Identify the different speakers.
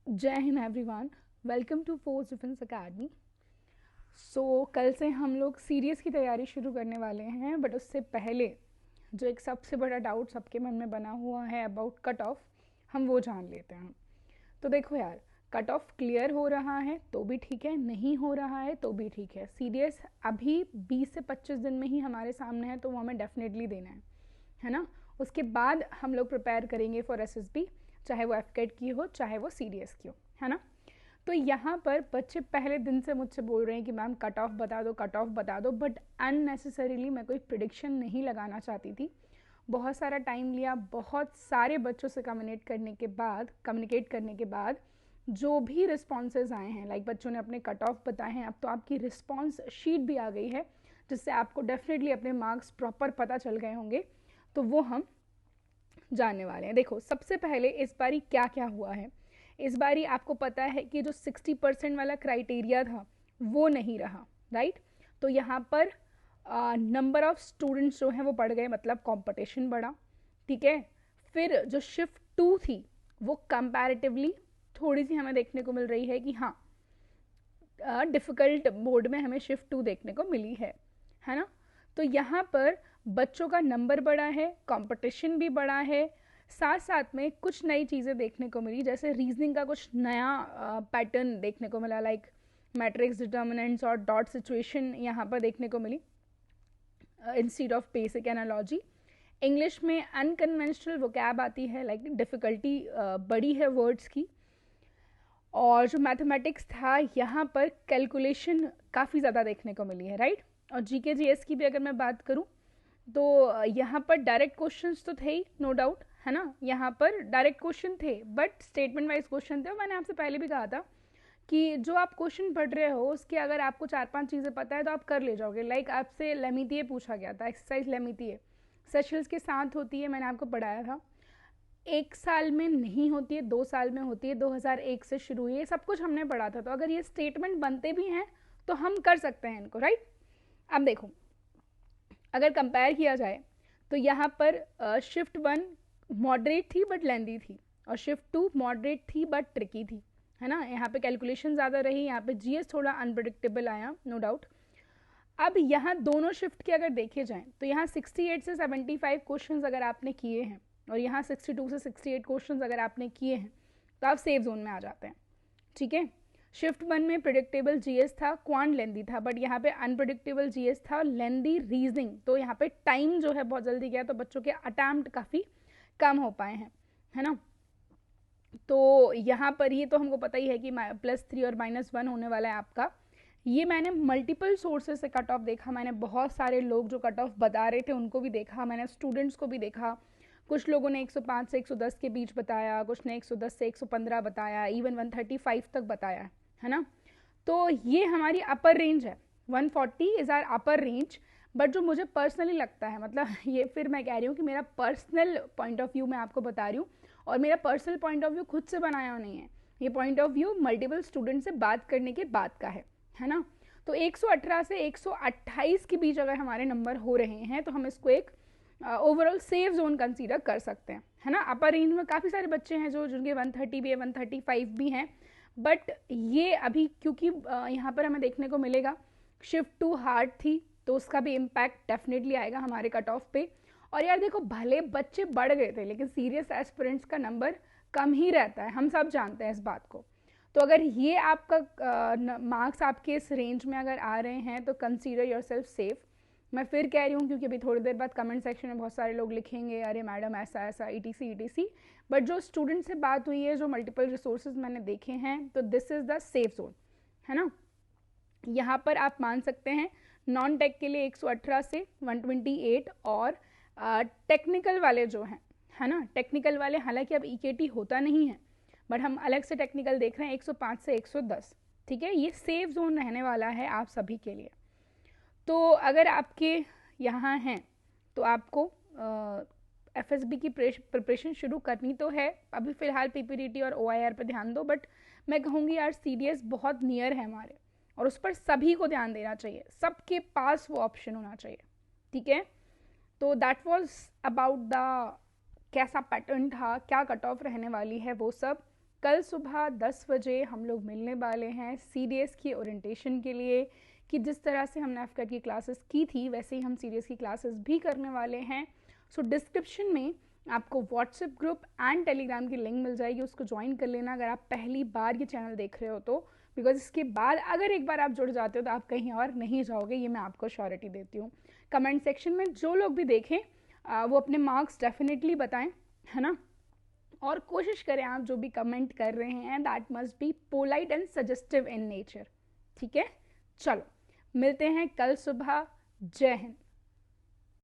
Speaker 1: जय Hind everyone, welcome to Force Defence Academy. कल से हम लोग सीरियस की तैयारी शुरू करने वाले हैं, बट उससे पहले जो एक सबसे बड़ा डाउट सबके मन में बना हुआ है अबाउट कट ऑफ, हम वो जान लेते हैं। तो देखो यार, कट ऑफ क्लियर हो रहा है तो भी ठीक है, नहीं हो रहा है तो भी ठीक है। सीरियस अभी 20 से 25 दिन में ही हमारे सामने है, तो वो हमें डेफिनेटली देना है ना। उसके बाद हम लोग प्रिपेयर करेंगे फॉर एसएसबी, चाहे वो एफकेट की हो चाहे वो सीडीएस की हो, है ना। तो यहाँ पर बच्चे पहले दिन से मुझसे बोल रहे हैं कि मैम कट ऑफ बता दो, कट ऑफ बता दो, बट अननेसेसरीली मैं कोई प्रिडिक्शन नहीं लगाना चाहती थी। बहुत सारा टाइम लिया, बहुत सारे बच्चों से कम्युनिकेट करने के बाद जो भी रिस्पॉन्सेज आए हैं, लाइक बच्चों ने अपने कट ऑफ बताए हैं, अब तो आपकी रिस्पॉन्स शीट भी आ गई है, जिससे आपको डेफिनेटली अपने मार्क्स प्रॉपर पता चल गए होंगे। तो वो हम जानने वाले हैं। देखो, सबसे पहले इस बारी क्या क्या हुआ है। इस बारी आपको पता है कि जो 60% वाला क्राइटेरिया था वो नहीं रहा, राइट। तो यहाँ पर नंबर ऑफ स्टूडेंट्स जो हैं वो बढ़ गए, मतलब कंपटीशन बढ़ा, ठीक है। फिर जो शिफ्ट 2 थी वो कंपैरेटिवली थोड़ी सी हमें देखने को मिल रही है कि हाँ, डिफ़िकल्ट मोड में हमें शिफ्ट 2 देखने को मिली है ना। तो यहाँ पर बच्चों का नंबर बढ़ा है, कंपटीशन भी बढ़ा है, साथ साथ में कुछ नई चीज़ें देखने को मिली, जैसे रीजनिंग का कुछ नया पैटर्न देखने को मिला, लाइक मैट्रिक्स डिटर्मिनेंट्स और डॉट सिचुएशन यहाँ पर देखने को मिली instead of basic analogy. English में अनकन्वेंशनल वोकैब आती है, लाइक डिफ़िकल्टी बड़ी है वर्ड्स की। और जो मैथमेटिक्स था, यहाँ पर कैलकुलेशन काफ़ी ज़्यादा देखने को मिली है, राइट। और जीके जीएस की भी अगर मैं बात करूँ तो यहाँ पर डायरेक्ट क्वेश्चंस तो थे ही, नो डाउट, है ना। यहाँ पर डायरेक्ट क्वेश्चन थे, बट स्टेटमेंट वाइज क्वेश्चन थे। और मैंने आपसे पहले भी कहा था कि जो आप क्वेश्चन पढ़ रहे हो उसके अगर आपको 4-5 चीज़ें पता है तो आप कर ले जाओगे। लाइक आपसे लेमितिए पूछा गया था, एक्सरसाइज लेमितिए सेशल्स के साथ होती है, मैंने आपको पढ़ाया था। 1 साल में नहीं होती है, 2 साल में होती है, 2001 से शुरू हुई है, सब कुछ हमने पढ़ा था। तो अगर ये स्टेटमेंट बनते भी हैं तो हम कर सकते हैं इनको, राइट। अब देखो, अगर कंपेयर किया जाए तो यहाँ पर शिफ्ट 1 मॉडरेट थी बट लेंदी थी, और शिफ्ट 2 मॉडरेट थी बट ट्रिकी थी, है ना। यहाँ पे कैलकुलेशन ज़्यादा रही, यहाँ पे जीएस थोड़ा अनप्रडिक्टेबल आया, नो डाउट। अब यहाँ दोनों शिफ्ट के अगर देखे जाएं तो यहाँ 68 से 75 क्वेश्चंस अगर आपने किए हैं, और यहाँ 62 से 68 क्वेश्चंस अगर आपने किए हैं, तो आप सेफ जोन में आ जाते हैं, ठीक है। शिफ्ट 1 में प्रिडिक्टेबल जीएस था, क्वांट लेंदी था, बट यहाँ पे अनप्रिडिक्टेबल जीएस था, लेंदी रीजनिंग। तो यहाँ पे टाइम जो है बहुत जल्दी गया, तो बच्चों के अटैम्प्ट काफ़ी कम हो पाए हैं, है ना। तो यहाँ पर ये तो हमको पता ही है कि +3 और -1 होने वाला है आपका। ये मैंने मल्टीपल सोर्सेज से कट ऑफ देखा, मैंने बहुत सारे लोग जो कट ऑफ बता रहे थे उनको भी देखा, मैंने स्टूडेंट्स को भी देखा। कुछ लोगों ने 105 से 110 के बीच बताया, कुछ ने 110 से 115 बताया, इवन 135 तक बताया, है ना। तो ये हमारी अपर रेंज है, 140 is our upper range. But जो मुझे पर्सनली लगता है, मतलब ये फिर मैं कह रही हूँ कि मेरा पर्सनल पॉइंट ऑफ व्यू मैं आपको बता रही हूँ, और मेरा पर्सनल पॉइंट ऑफ व्यू खुद से बनाया नहीं है, ये point of view multiple student से बात करने के बाद का है ना। तो 118 से 128 के बीच अगर हमारे नंबर हो रहे हैं तो हम इसको एक ओवरऑल सेफ जोन कंसीडर कर सकते हैं, है ना। अपर रेंज में काफ़ी सारे बच्चे हैं जो जिनके 130 भी है, 135 भी हैं, बट ये अभी क्योंकि यहाँ पर हमें देखने को मिलेगा शिफ्ट 2 हार्ड थी, तो उसका भी इम्पैक्ट डेफिनेटली आएगा हमारे कट ऑफ पे। और यार देखो, भले बच्चे बढ़ गए थे लेकिन सीरियस एस्पिरेंट्स का नंबर कम ही रहता है, हम सब जानते हैं इस बात को। तो अगर ये आपका मार्क्स आपके इस रेंज में अगर आ रहे हैं तो कंसीडर योरसेल्फ सेफ। मैं फिर कह रही हूँ क्योंकि अभी थोड़ी देर बाद कमेंट सेक्शन में बहुत सारे लोग लिखेंगे अरे मैडम ऐसा ऐसा ईटीसी ईटीसी, बट जो स्टूडेंट से बात हुई है, जो मल्टीपल रिसोर्सेज मैंने देखे हैं, तो this is the safe zone, है ना। यहाँ पर आप मान सकते हैं नॉन टेक के लिए 118 से 128, और टेक्निकल वाले जो हैं, है ना, टेक्निकल वाले, हालांकि अब ईकेटी होता नहीं है बट हम अलग से टेक्निकल देख रहे हैं, 105 से 110, ठीक है। ये सेफ जोन रहने वाला है आप सभी के लिए। तो अगर आपके यहाँ हैं तो आपको एफएसबी की प्रिपरेशन शुरू करनी तो है, अभी फ़िलहाल पीपीडीटी और ओआईआर पे ध्यान दो, बट मैं कहूँगी यार सीडीएस बहुत नियर है हमारे, और उस पर सभी को ध्यान देना चाहिए, सबके पास वो ऑप्शन होना चाहिए, ठीक है। तो दैट वाज अबाउट द कैसा पैटर्न था, क्या कट ऑफ रहने वाली है, वो सब कल सुबह 10 बजे हम लोग मिलने वाले हैं CDS की ओरिएंटेशन के लिए, कि जिस तरह से हमने एफकैट की क्लासेस की थी वैसे ही हम CDS की क्लासेस भी करने वाले हैं। सो डिस्क्रिप्शन में आपको व्हाट्सएप ग्रुप एंड टेलीग्राम की लिंक मिल जाएगी, उसको ज्वाइन कर लेना अगर आप पहली बार ये चैनल देख रहे हो तो, बिकॉज इसके बाद अगर एक बार आप जुड़ जाते हो तो आप कहीं और नहीं जाओगे, ये मैं आपको श्योरिटी देती हूँ। कमेंट सेक्शन में जो लोग भी देखें वो अपने मार्क्स डेफिनेटली बताएं, है ना, और कोशिश करें आप जो भी कमेंट कर रहे हैं that must be polite and suggestive in nature. ठीक है, चलो मिलते हैं कल सुबह। जय हिंद।